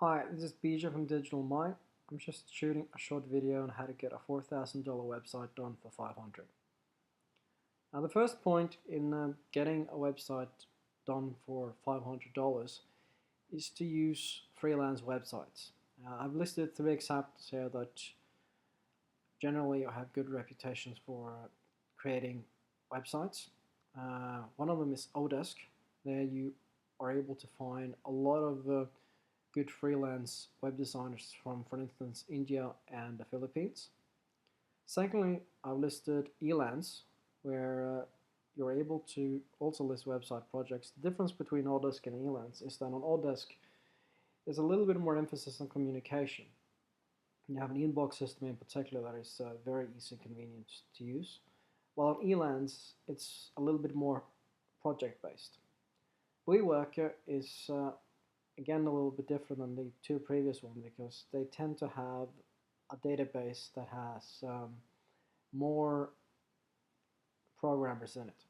Hi, this is BJ from Digital Mind. I'm just shooting a short video on how to get a $4,000 website done for 500. Now the first point in getting a website done for $500 is to use freelance websites. I've listed three examples here that generally have good reputations for creating websites. One of them is Odesk. There you are able to find a lot of good freelance web designers from, for instance, India and the Philippines. Secondly, I've listed Elance, where you're able to also list website projects. The difference between Odesk and Elance is that on Odesk, there's a little bit more emphasis on communication. You have an inbox system in particular that is very easy and convenient to use. While on Elance, it's a little bit more project-based. WeWorker is again a little bit different than the two previous ones because they tend to have a database that has more programmers in it.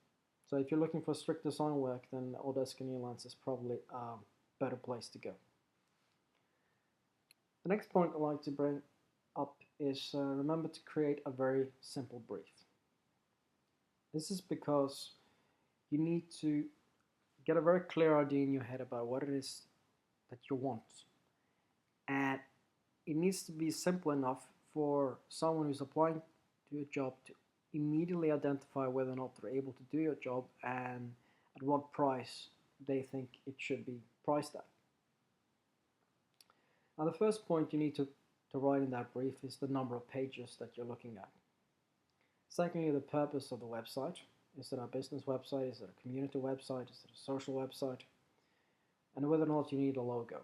So if you're looking for strict design work, then Odesk and Elance is probably a better place to go. The next point I'd like to bring up is remember to create a very simple brief. This is because you need to get a very clear idea in your head about what it is that you want. And it needs to be simple enough for someone who's applying to a job to immediately identify whether or not they're able to do your job and at what price they think it should be priced at. Now the first point you need to write in that brief is the number of pages that you're looking at. Secondly, the purpose of the website. Is it a business website? Is it a community website? Is it a social website? And whether or not you need a logo.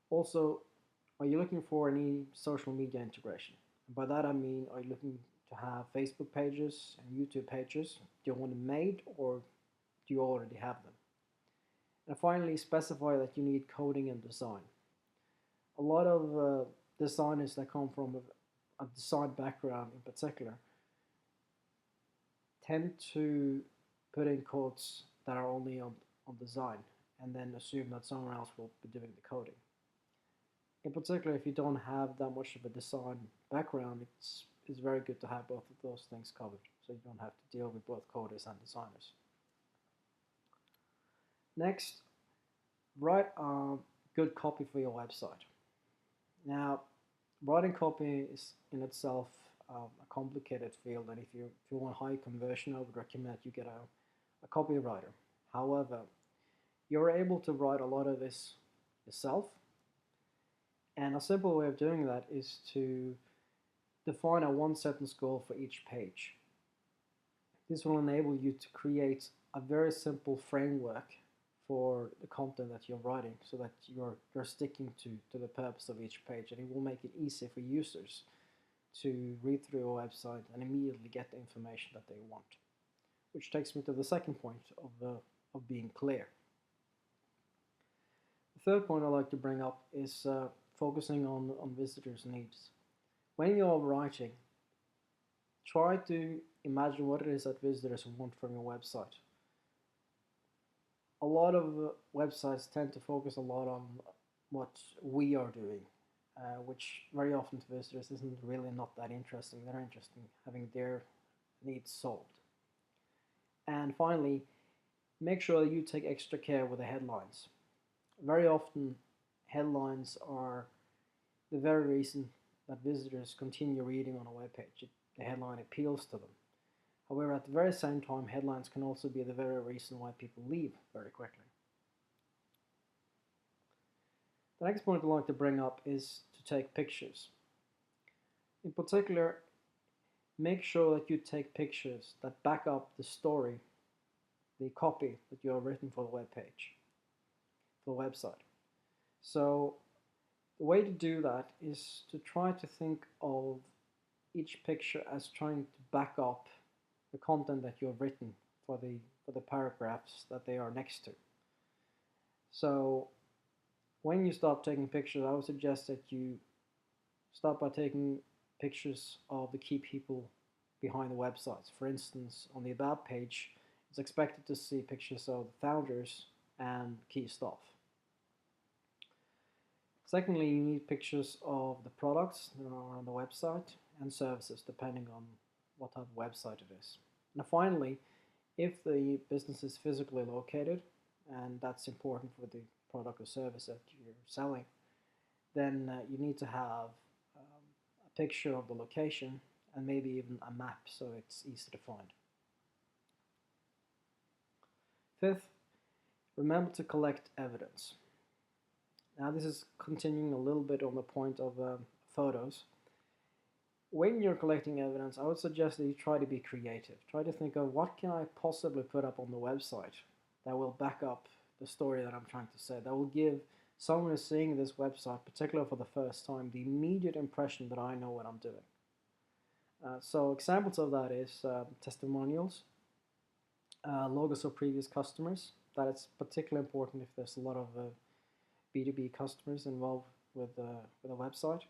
Also, are you looking for any social media integration? And by that I mean, are you looking to have Facebook pages and YouTube pages? Do you want them made or do you already have them? And finally, specify that you need coding and design. A lot of designers that come from a design background in particular tend to put in codes that are only on design and then assume that someone else will be doing the coding. In particular, if you don't have that much of a design background, it's very good to have both of those things covered so you don't have to deal with both coders and designers. Next, write a good copy for your website. Now, writing copy is in itself a complicated field, and if you want high conversion, I would recommend that you get a copywriter. However, you're able to write a lot of this yourself, and a simple way of doing that is to define a one-sentence goal for each page. This will enable you to create a very simple framework for the content that you're writing so that you're sticking to the purpose of each page, and it will make it easy for users to read through your website and immediately get the information that they want. Which takes me to the second point of being clear. The third point I'd like to bring up is focusing on visitors' needs. When you're writing, try to imagine what it is that visitors want from your website. A lot of websites tend to focus a lot on what we are doing, which very often to visitors isn't really not that interesting. They're interested in having their needs solved. And finally, make sure that you take extra care with the headlines. Very often, headlines are the very reason that visitors continue reading on a web page. The headline appeals to them. However, at the very same time, headlines can also be the very reason why people leave very quickly. The next point I'd like to bring up is to take pictures. In particular, make sure that you take pictures that back up the story, the copy that you have written for the web page, for the website. So the way to do that is to try to think of each picture as trying to back up the content that you have written for the paragraphs that they are next to. So when you start taking pictures, I would suggest that you start by taking pictures of the key people behind the websites. For instance, on the About page, it's expected to see pictures of the founders and key staff. Secondly, you need pictures of the products that are on the website and services, depending on what type of website it is. And finally, if the business is physically located, and that's important for the product or service that you're selling, then you need to have a picture of the location and maybe even a map so it's easy to find. Fifth, remember to collect evidence. Now this is continuing a little bit on the point of photos. When you're collecting evidence, I would suggest that you try to be creative. Try to think of what can I possibly put up on the website that will back up the story that I'm trying to say, that will give someone who's seeing this website, particularly for the first time, the immediate impression that I know what I'm doing. So examples of that is testimonials, logos of previous customers. That is particularly important if there's a lot of B2B customers involved with a website.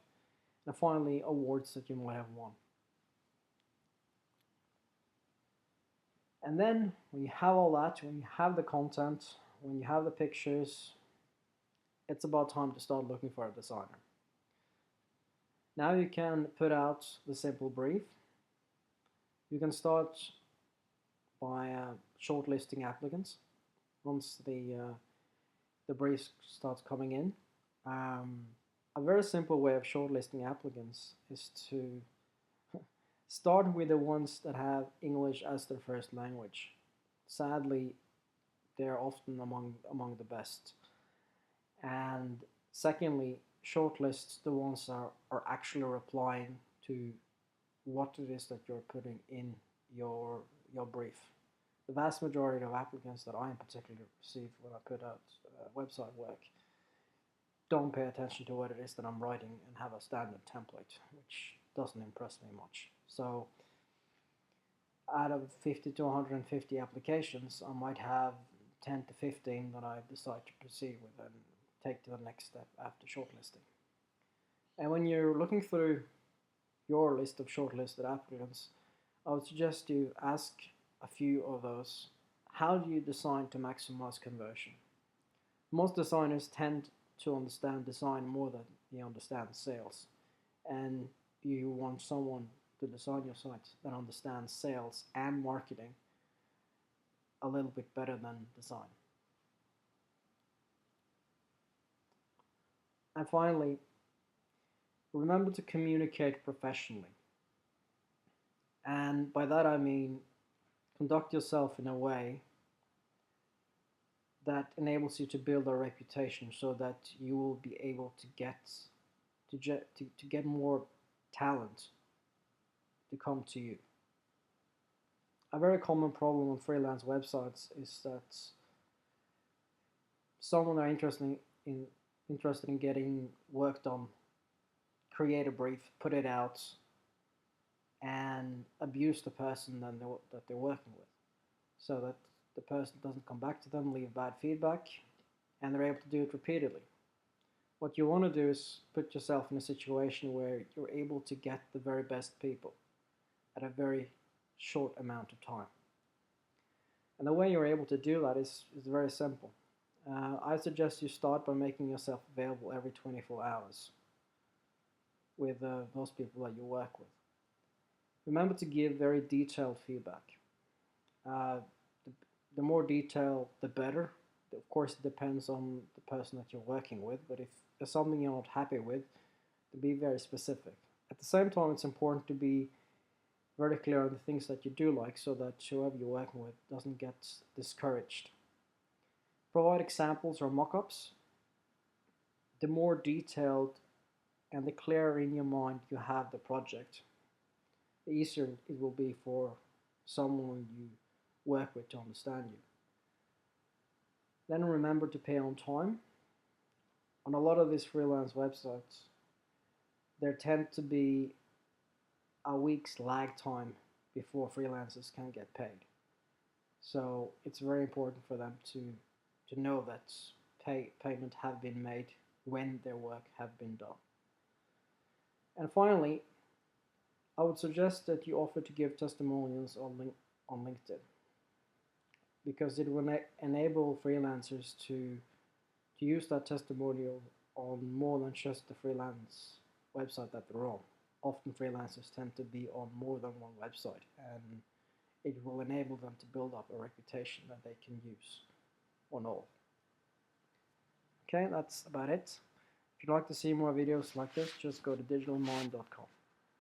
And finally, awards that you might have won. And then when you have all that, when you have the content, when you have the pictures, it's about time to start looking for a designer. Now you can put out the simple brief. You can start by shortlisting applicants once the brief starts coming in. A very simple way of shortlisting applicants is to start with the ones that have English as their first language. Sadly, they're often among the best. And secondly, shortlist the ones that are actually replying to what it is that you're putting in your brief. The vast majority of applicants that I in particular receive when I put out website work don't pay attention to what it is that I'm writing and have a standard template, which doesn't impress me much. So out of 50 to 150 applications, I might have 10 to 15 that I decide to proceed with and take to the next step after shortlisting. And when you're looking through your list of shortlisted applicants, I would suggest you ask a few of those, how do you design to maximize conversion? Most designers tend to understand design more than you understand sales. And you want someone to design your site that understands sales and marketing a little bit better than design. And finally, remember to communicate professionally. And by that I mean conduct yourself in a way that enables you to build a reputation so that you will be able to get more talent to come to you. A very common problem on freelance websites is that someone are interested in getting work done, create a brief, put it out, and abuse the person that they're working with, so that the person doesn't come back to them, leave bad feedback, and they're able to do it repeatedly. What you want to do is put yourself in a situation where you're able to get the very best people at a very short amount of time. And the way you're able to do that is very simple. I suggest you start by making yourself available every 24 hours with those people that you work with. Remember to give very detailed feedback. The more detail, the better. Of course, it depends on the person that you're working with, but if there's something you're not happy with, to be very specific. At the same time, it's important to be very clear on the things that you do like so that whoever you're working with doesn't get discouraged. Provide examples or mock-ups. The more detailed and the clearer in your mind you have the project, the easier it will be for someone you work with to understand you. Then remember to pay on time. On a lot of these freelance websites, there tend to be a week's lag time before freelancers can get paid. So it's very important for them to know that payment have been made when their work have been done. And finally, I would suggest that you offer to give testimonials on LinkedIn, because it will enable freelancers to use that testimonial on more than just the freelance website that they're on. Often freelancers tend to be on more than one website, and it will enable them to build up a reputation that they can use on all. Okay, that's about it. If you'd like to see more videos like this, just go to digitalmind.com.